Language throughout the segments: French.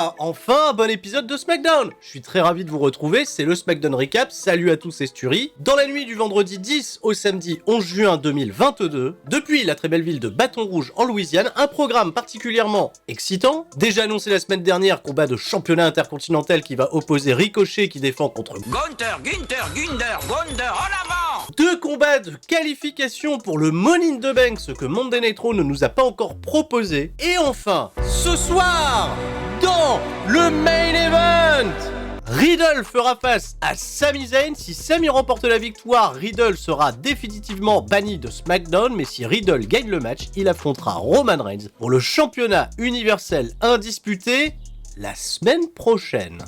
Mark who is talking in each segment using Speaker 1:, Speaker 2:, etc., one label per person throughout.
Speaker 1: Ah, enfin un bon épisode de SmackDown. Je suis très ravi de vous retrouver, c'est le SmackDown Recap, salut à tous, c'est Sturi. Dans la nuit du vendredi 10 au samedi 11 juin 2022, depuis la très belle ville de Bâton Rouge en Louisiane, un programme particulièrement excitant. Déjà annoncé la semaine dernière, combat de championnat intercontinental qui va opposer Ricochet qui défend contre
Speaker 2: Gunther, Gunder, en avant!
Speaker 1: Deux combats de qualification pour le Money in the Bank, ce que Monday Night Raw ne nous a pas encore proposé. Et enfin, ce soir, dans le Main Event, Riddle fera face à Sami Zayn. Si Sami remporte la victoire, Riddle sera définitivement banni de SmackDown, mais si Riddle gagne le match, il affrontera Roman Reigns pour le championnat universel indisputé la semaine prochaine.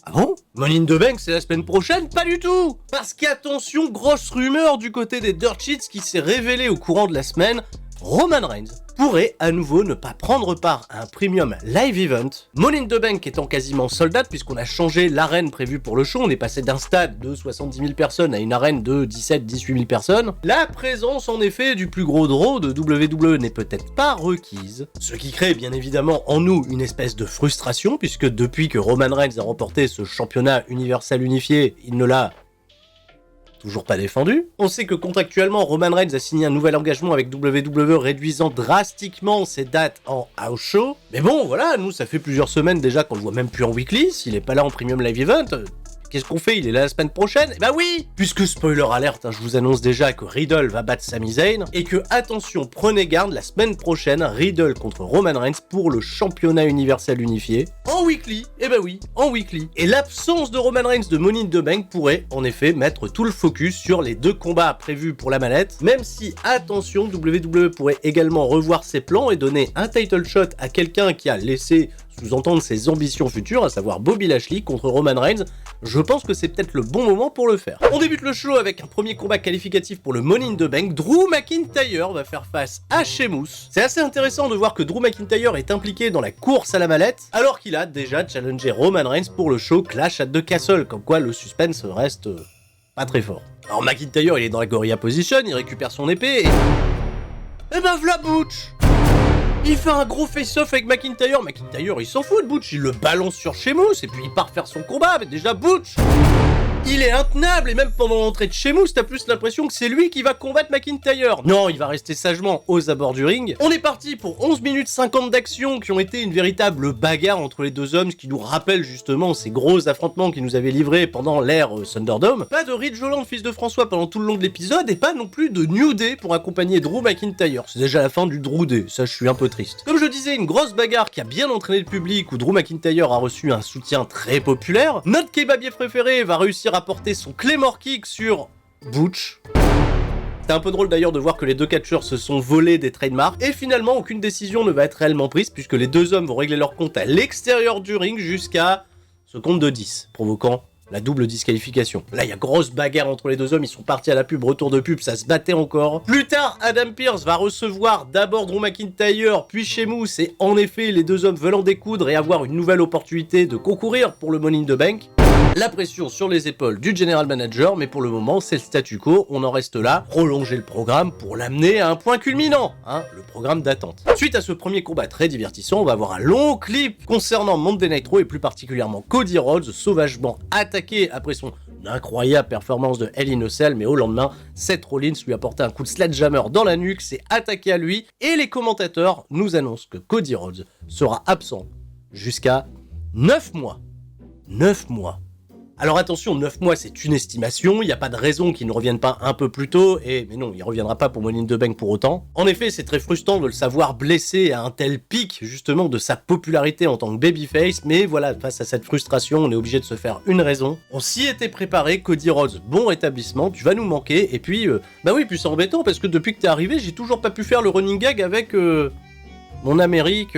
Speaker 1: Ah bon? Money in the Bank, c'est la semaine prochaine? Pas du tout! Parce qu'attention, grosse rumeur du côté des Dirt Sheets qui s'est révélée au courant de la semaine, Roman Reigns pourrait à nouveau ne pas prendre part à un premium live event. Money in the Bank étant quasiment sold out puisqu'on a changé l'arène prévue pour le show, on est passé d'un stade de 70 000 personnes à une arène de 17-18 000 personnes. La présence en effet du plus gros draw de WWE n'est peut-être pas requise, ce qui crée bien évidemment en nous une espèce de frustration puisque depuis que Roman Reigns a remporté ce championnat universel unifié, il ne l'a toujours pas défendu. On sait que contractuellement, Roman Reigns a signé un nouvel engagement avec WWE réduisant drastiquement ses dates en house show. Mais bon, voilà, nous, ça fait plusieurs semaines déjà qu'on le voit même plus en weekly. S'il est pas là en premium live event, qu'est-ce qu'on fait? Il est là la semaine prochaine? Eh bah oui! Puisque spoiler alerte, je vous annonce déjà que Riddle va battre Sami Zayn et que, attention, prenez garde, la semaine prochaine, Riddle contre Roman Reigns pour le championnat universel unifié. En weekly, eh bah oui, en weekly. Et l'absence de Roman Reigns de Money in the Bank pourrait, en effet, mettre tout le focus sur les deux combats prévus pour la mallette, même si, attention, WWE pourrait également revoir ses plans et donner un title shot à quelqu'un qui a laissé sous-entendre ses ambitions futures, à savoir Bobby Lashley contre Roman Reigns. Je pense que c'est peut-être le bon moment pour le faire. On débute le show avec un premier combat qualificatif pour le Money in the Bank. Drew McIntyre va faire face à Sheamus. C'est assez intéressant de voir que Drew McIntyre est impliqué dans la course à la mallette, alors qu'il a déjà challengé Roman Reigns pour le show Clash at the Castle, comme quoi le suspense reste pas très fort. Alors McIntyre, il est dans la gorilla position, il récupère son épée et ben v'là Butch. Il fait un gros face-off avec McIntyre. McIntyre, il s'en fout de Butch, il le balance sur Sheamus et puis il part faire son combat. Mais déjà, Butch, il est intenable et même pendant l'entrée de Sheamus, t'as plus l'impression que c'est lui qui va combattre McIntyre. Non, il va rester sagement aux abords du ring. On est parti pour 11 minutes 50 d'action qui ont été une véritable bagarre entre les deux hommes, ce qui nous rappelle justement ces gros affrontements qu'ils nous avaient livrés pendant l'ère Thunderdome. Pas de Ridge Holland, fils de François, pendant tout le long de l'épisode et pas non plus de New Day pour accompagner Drew McIntyre. C'est déjà la fin du Drew Day, ça je suis un peu triste. Comme je disais, une grosse bagarre qui a bien entraîné le public où Drew McIntyre a reçu un soutien très populaire. Notre kebabier préféré va réussir à porter son Claymore Kick sur Butch. C'est un peu drôle d'ailleurs de voir que les deux catcheurs se sont volés des trademarks et finalement aucune décision ne va être réellement prise puisque les deux hommes vont régler leur compte à l'extérieur du ring jusqu'à ce compte de 10, provoquant la double disqualification. Là, il y a grosse bagarre entre les deux hommes, ils sont partis à la pub, retour de pub, ça se battait encore. Plus tard, Adam Pearce va recevoir d'abord Drew McIntyre, puis Sheamus, et en effet, les deux hommes veulent en découdre et avoir une nouvelle opportunité de concourir pour le Money in the Bank. La pression sur les épaules du General Manager, mais pour le moment, c'est le statu quo, on en reste là, prolonger le programme pour l'amener à un point culminant, le programme d'attente. Suite à ce premier combat très divertissant, on va avoir un long clip concernant Monday Night Raw et plus particulièrement Cody Rhodes, sauvagement attaqué après son incroyable performance de Hell in a Cell, mais au lendemain, Seth Rollins lui a porté un coup de sledgehammer dans la nuque, s'est attaqué à lui, et les commentateurs nous annoncent que Cody Rhodes sera absent jusqu'à 9 mois. 9 mois. Alors attention, 9 mois c'est une estimation, il n'y a pas de raison qu'il ne revienne pas un peu plus tôt, mais non, il reviendra pas pour Money in the Bank pour autant. En effet, c'est très frustrant de le savoir blessé à un tel pic, justement, de sa popularité en tant que babyface, mais voilà, face à cette frustration, on est obligé de se faire une raison. On s'y était préparé, Cody Rhodes, bon rétablissement, tu vas nous manquer, et puis, bah oui, puis c'est embêtant, parce que depuis que t'es arrivé, j'ai toujours pas pu faire le running gag avec, mon Amérique,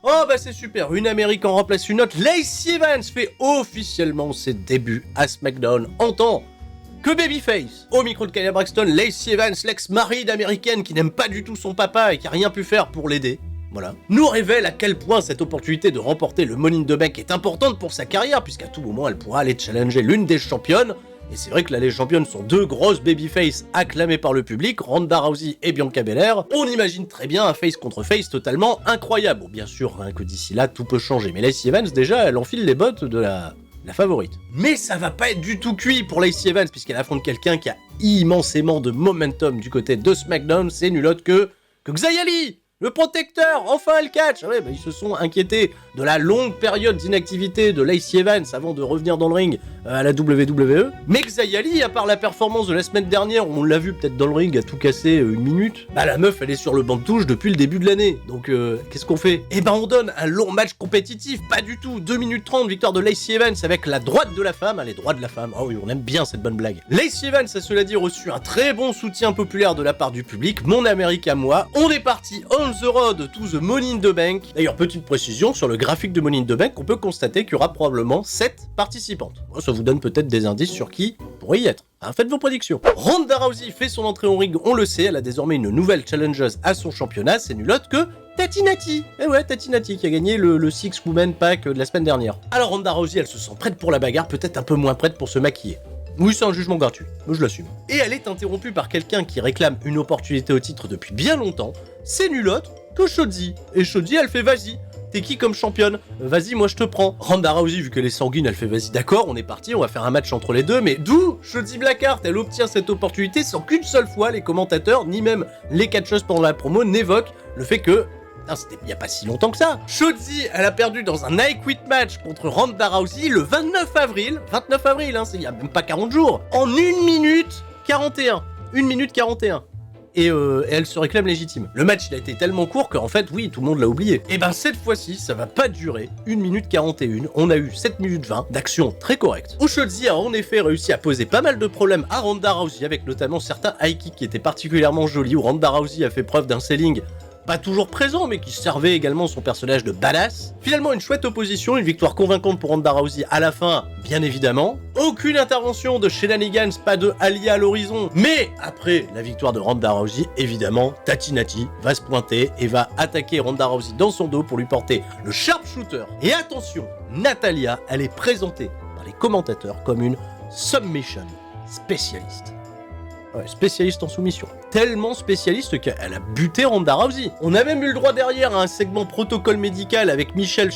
Speaker 1: Oh bah c'est super, une Amérique en remplace une autre. Lacey Evans fait officiellement ses débuts à SmackDown en tant que babyface. Au micro de Kyle Braxton, Lacey Evans, l'ex-mari d'américaine qui n'aime pas du tout son papa et qui a rien pu faire pour l'aider, voilà, nous révèle à quel point cette opportunité de remporter le Money in the Bank est importante pour sa carrière, puisqu'à tout moment elle pourra aller challenger l'une des championnes. Et c'est vrai que la Ligue des Championnes sont deux grosses babyface acclamées par le public, Ronda Rousey et Bianca Belair. On imagine très bien un face contre face totalement incroyable. Bon, bien sûr, rien que d'ici là, tout peut changer. Mais Lacey Evans, déjà, elle enfile les bottes de la favorite. Mais ça va pas être du tout cuit pour Lacey Evans, puisqu'elle affronte quelqu'un qui a immensément de momentum du côté de SmackDown, c'est nul autre que Xia Li, le protecteur, enfin elle catch. Ouais, ils se sont inquiétés de la longue période d'inactivité de Lacey Evans avant de revenir dans le ring à la WWE. Mais Xia Li, à part la performance de la semaine dernière, où on l'a vu peut-être dans le ring à tout casser une minute, bah la meuf elle est sur le banc de touche depuis le début de l'année. Donc qu'est-ce qu'on fait? Eh ben on donne un long match compétitif, pas du tout, 2 minutes 30, victoire de Lacey Evans avec la droite de la femme, les droits de la femme, oh oui on aime bien cette bonne blague. Lacey Evans a cela dit reçu un très bon soutien populaire de la part du public, mon Amérique à moi, on est parti on the road to the Money in the Bank. D'ailleurs petite précision, sur le graphique de Money in the Bank, on peut constater qu'il y aura probablement 7 participantes. Ça vous donne peut-être des indices sur qui pourrait y être. Hein, faites vos prédictions. Ronda Rousey fait son entrée au ring, on le sait, elle a désormais une nouvelle challengeuse à son championnat, c'est nul autre que Tati Nati. Eh ouais, Tati Nati qui a gagné le Six Women Pack de la semaine dernière. Alors Ronda Rousey, elle se sent prête pour la bagarre, peut-être un peu moins prête pour se maquiller. Oui, c'est un jugement gratuit, moi je l'assume. Et elle est interrompue par quelqu'un qui réclame une opportunité au titre depuis bien longtemps, c'est nul autre que Shotzi. Et Shotzi, elle fait vas-y. T'es qui comme championne? Vas-y, moi je te prends. Ronda Rousey, vu qu'elle est sanguine, elle fait vas-y, d'accord, on est parti, on va faire un match entre les deux, mais d'où Shotzi Blackheart, elle obtient cette opportunité sans qu'une seule fois les commentateurs, ni même les catcheuses pendant la promo, n'évoquent le fait que c'était il y a pas si longtemps que ça. Shotzi, elle a perdu dans un I Quit match contre Ronda Rousey le 29 avril, c'est il y a même pas 40 jours, en 1 minute 41. 1 minute 41. Et elle se réclame légitime. Le match il a été tellement court qu'en fait oui tout le monde l'a oublié. Et ben cette fois-ci ça va pas durer 1 minute 41, on a eu 7 minutes 20 d'action très correcte. Où Shotzi a en effet réussi à poser pas mal de problèmes à Ronda Rousey avec notamment certains high kicks qui étaient particulièrement jolis, où Ronda Rousey a fait preuve d'un selling pas toujours présent, mais qui servait également son personnage de badass. Finalement, une chouette opposition, une victoire convaincante pour Ronda Rousey à la fin, bien évidemment. Aucune intervention de Shenanigans, pas de Aliyah à l'horizon. Mais après la victoire de Ronda Rousey, évidemment, Tati Nati va se pointer et va attaquer Ronda Rousey dans son dos pour lui porter le sharpshooter. Et attention, Natalya, elle est présentée par les commentateurs comme une submission spécialiste. Ouais, spécialiste en soumission. Tellement spécialiste qu'elle a buté Ronda Rousey. On a même eu le droit derrière à un segment protocole médical avec Michelle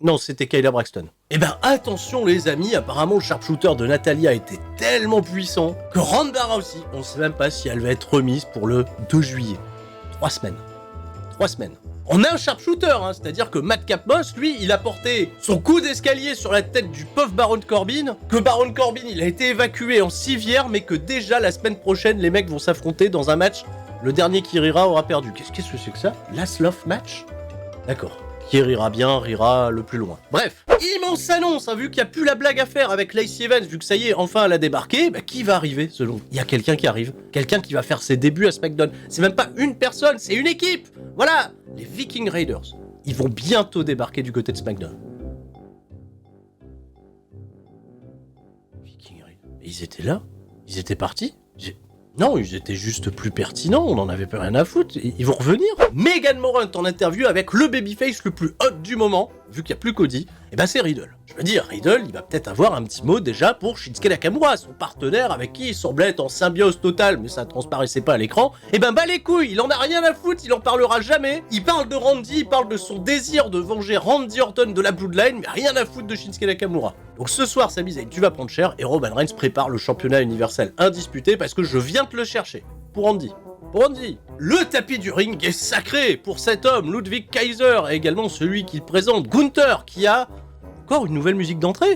Speaker 1: Non, c'était Kayla Braxton. Eh ben attention les amis, apparemment le sharpshooter de Natalya était tellement puissant que Ronda Rousey, on sait même pas si elle va être remise pour le 2 juillet. 3 semaines. 3 semaines. On a un sharpshooter, c'est-à-dire que Madcap Moss, lui, il a porté son coup d'escalier sur la tête du pauvre Baron Corbin, que Baron Corbin, il a été évacué en civière, mais que déjà la semaine prochaine, les mecs vont s'affronter dans un match, le dernier qui rira aura perdu. Qu'est-ce que c'est que ça? Last Love Match? D'accord. Qui rira bien, rira le plus loin. Bref, immense annonce, vu qu'il n'y a plus la blague à faire avec Lacey Evans, vu que ça y est, enfin elle a débarqué, qui va arriver selon vous? Il y a quelqu'un qui arrive, quelqu'un qui va faire ses débuts à SmackDown. C'est même pas une personne, c'est une équipe. Voilà, les Viking Raiders. Ils vont bientôt débarquer du côté de SmackDown. Viking Raiders. Ils étaient là? Ils étaient partis? Non, ils étaient juste plus pertinents, on en avait pas rien à foutre, ils vont revenir. Megan Morant en interview avec le babyface le plus hot du moment, vu qu'il n'y a plus Cody, et ben c'est Riddle. Je veux dire, Riddle, il va peut-être avoir un petit mot déjà pour Shinsuke Nakamura, son partenaire avec qui il semblait être en symbiose totale, mais ça transparaissait pas à l'écran. Et ben bah les couilles, il en a rien à foutre, il en parlera jamais. Il parle de Randy, il parle de son désir de venger Randy Orton de la Bloodline, mais rien à foutre de Shinsuke Nakamura. Donc ce soir, Sami Zayn, tu vas prendre cher, et Roman Reigns prépare le championnat universel indisputé parce que je viens te le chercher. Pour Randy. Pour Randy. Le tapis du ring est sacré pour cet homme, Ludwig Kaiser, et également celui qu'il présente, Gunther, qui a encore une nouvelle musique d'entrée.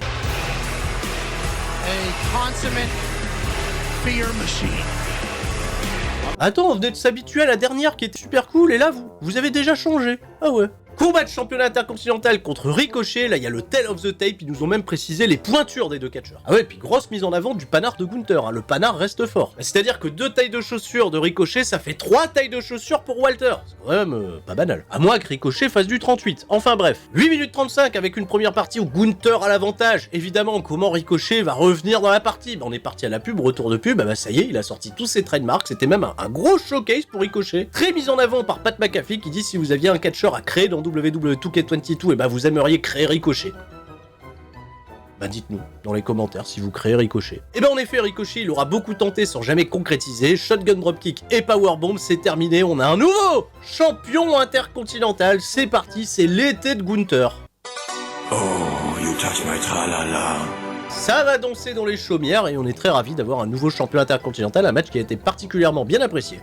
Speaker 1: Attends, on venait de s'habituer à la dernière qui était super cool, et là, vous avez déjà changé. Ah ouais. Combat de championnat intercontinental contre Ricochet, là il y a le Tale of the Tape, ils nous ont même précisé les pointures des deux catcheurs. Ah ouais, puis grosse mise en avant du panard de Gunther, le panard reste fort. C'est-à-dire que 2 tailles de chaussures de Ricochet, ça fait 3 tailles de chaussures pour Walter. C'est quand même pas banal. À moins que Ricochet fasse du 38. Enfin bref, 8 minutes 35 avec une première partie où Gunther a l'avantage. Évidemment, comment Ricochet va revenir dans la partie? On est parti à la pub, retour de pub, ça y est, il a sorti tous ses trademarks, c'était même un gros showcase pour Ricochet. Très mise en avant par Pat McAfee qui dit si vous aviez un catcheur à créer dans WWE 2K22, et vous aimeriez créer Ricochet. Bah dites-nous dans les commentaires si vous créez Ricochet. Et ben en effet, Ricochet il aura beaucoup tenté sans jamais concrétiser. Shotgun dropkick et powerbomb, c'est terminé. On a un nouveau champion intercontinental. C'est parti, c'est l'été de Gunther.
Speaker 3: Oh, you touch my tra-la-la.
Speaker 1: Ça va danser dans les chaumières et on est très ravis d'avoir un nouveau champion intercontinental, un match qui a été particulièrement bien apprécié.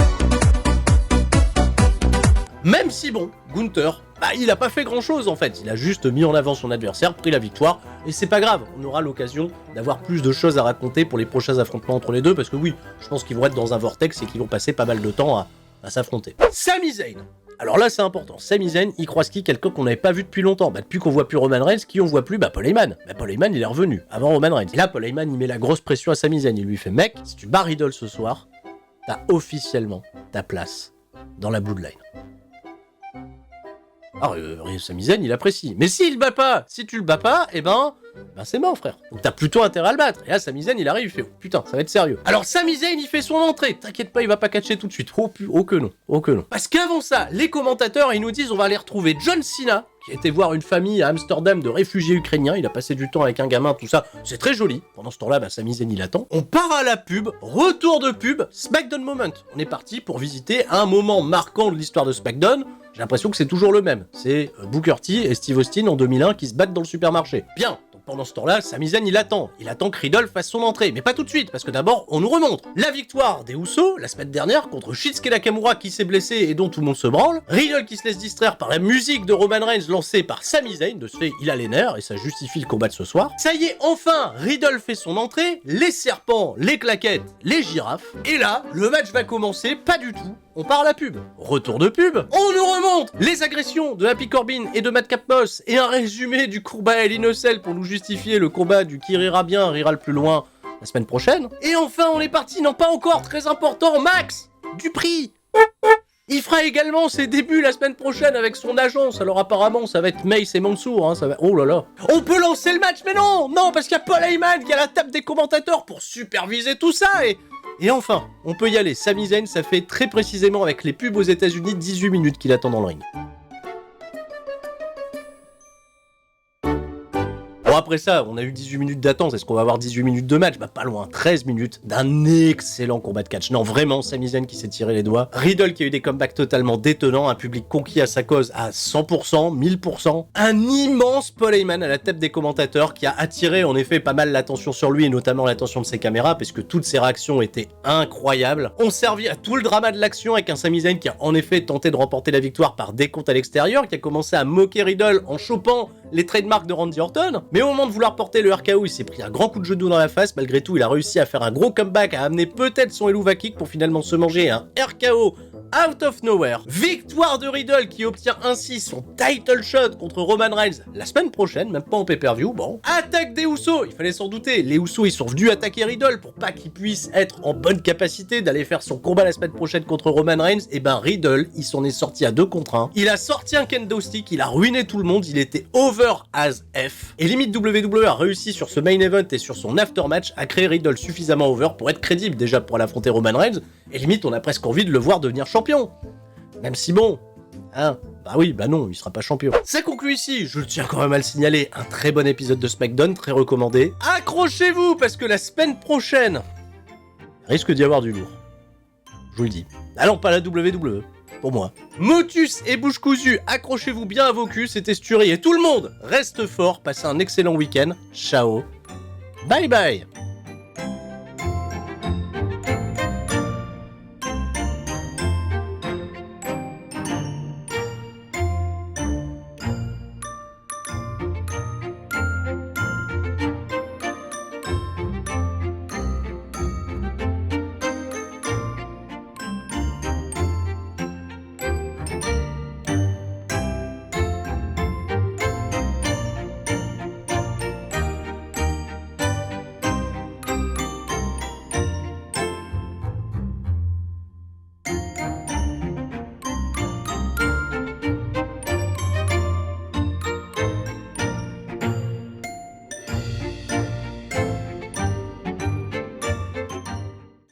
Speaker 1: Même si bon, Gunther, bah il a pas fait grand chose en fait, il a juste mis en avant son adversaire, pris la victoire, et c'est pas grave, on aura l'occasion d'avoir plus de choses à raconter pour les prochains affrontements entre les deux, parce que oui, je pense qu'ils vont être dans un vortex et qu'ils vont passer pas mal de temps à s'affronter. Sami Zayn. Alors là c'est important, Sami Zayn, il croise qui? Quelqu'un qu'on n'avait pas vu depuis longtemps, bah depuis qu'on voit plus Roman Reigns, qui on voit plus? Bah Paul Heyman. Bah Paul Heyman il est revenu, avant Roman Reigns. Et là Paul Heyman il met la grosse pression à Sami Zayn, il lui fait mec, si tu bats Riddle ce soir, t'as officiellement ta place dans la Bloodline. Alors, Sami Zayn, il apprécie. Mais s'il le bat pas, si tu le bats pas, eh ben c'est mort, frère. Donc t'as plutôt intérêt à le battre. Et là, Sami Zayn, il arrive, il fait, oh, putain, ça va être sérieux. Alors, Sami Zayn, il fait son entrée. T'inquiète pas, il va pas catcher tout de suite. Oh que non, oh que non. Parce qu'avant ça, les commentateurs, ils nous disent, on va aller retrouver John Cena, qui était voir une famille à Amsterdam de réfugiés ukrainiens. Il a passé du temps avec un gamin, tout ça. C'est très joli. Pendant ce temps-là, Sami Zayn, il attend. On part à la pub. Retour de pub. SmackDown Moment. On est parti pour visiter un moment marquant de l'histoire de SmackDown. J'ai l'impression que c'est toujours le même. C'est Booker T et Steve Austin en 2001 qui se battent dans le supermarché. Bien. Pendant ce temps-là, Sami Zayn il attend que Riddle fasse son entrée, mais pas tout de suite, parce que d'abord, on nous remonte la victoire des Usos, la semaine dernière, contre Shinsuke Nakamura qui s'est blessé et dont tout le monde se branle, Riddle qui se laisse distraire par la musique de Roman Reigns lancée par Sami Zayn, de ce fait, il a les nerfs, et ça justifie le combat de ce soir. Ça y est, enfin, Riddle fait son entrée, les serpents, les claquettes, les girafes, et là, le match va commencer, pas du tout. On part à la pub. Retour de pub. On nous remonte les agressions de Happy Corbin et de Madcap Moss et un résumé du combat à Hell in a Cell pour nous justifier le combat du qui rira bien, rira le plus loin la semaine prochaine. Et enfin, on est parti, non pas encore, très important, Max Dupri. Il fera également ses débuts la semaine prochaine avec son agence, alors apparemment ça va être Mace et Mansour, hein, ça va... Oh là là. On peut lancer le match, mais non, parce qu'il y a Paul Heyman qui a la table des commentateurs pour superviser tout ça Et enfin, on peut y aller, Sami Zayn, ça fait très précisément avec les pubs aux États-Unis 18 minutes qu'il attend dans le ring. Bon après ça, on a eu 18 minutes d'attente, est-ce qu'on va avoir 18 minutes de match? Bah pas loin, 13 minutes d'un excellent combat de catch. Non vraiment, Sami Zayn qui s'est tiré les doigts, Riddle qui a eu des comebacks totalement détonnants, un public conquis à sa cause à 100%, 1000%, un immense Paul Heyman à la tête des commentateurs qui a attiré en effet pas mal l'attention sur lui et notamment l'attention de ses caméras parce que toutes ses réactions étaient incroyables. On servit à tout le drama de l'action avec un Sami Zayn qui a en effet tenté de remporter la victoire par décompte à l'extérieur, qui a commencé à moquer Riddle en chopant les trademarks de Randy Orton, mais au moment de vouloir porter le RKO, il s'est pris un grand coup de genou dans la face. Malgré tout, il a réussi à faire un gros comeback, à amener peut-être son Helluva Kick pour finalement se manger un RKO out of nowhere. Victoire de Riddle qui obtient ainsi son title shot contre Roman Reigns la semaine prochaine, même pas en pay-per-view, bon. Attaque des Usos, il fallait s'en douter, les Usos ils sont venus attaquer Riddle pour pas qu'il puisse être en bonne capacité d'aller faire son combat la semaine prochaine contre Roman Reigns, et ben Riddle, il s'en est sorti à 2 contre 1. Il a sorti un kendo stick, il a ruiné tout le monde, il était over as F. Et limite WWE a réussi sur ce main event et sur son aftermatch à créer Riddle suffisamment over pour être crédible déjà pour aller affronter Roman Reigns, et limite on a presque envie de le voir devenir champion. Même si bon, hein, bah oui, bah non, il sera pas champion. Ça conclut ici, je tiens quand même à le signaler, un très bon épisode de SmackDown, très recommandé. Accrochez-vous, parce que la semaine prochaine, risque d'y avoir du lourd. Je vous le dis. Ah non, pas la WWE, pour moi. Motus et bouche cousue, accrochez-vous bien à vos culs, c'était Sturi, et tout le monde reste fort, passez un excellent week-end, ciao, bye bye.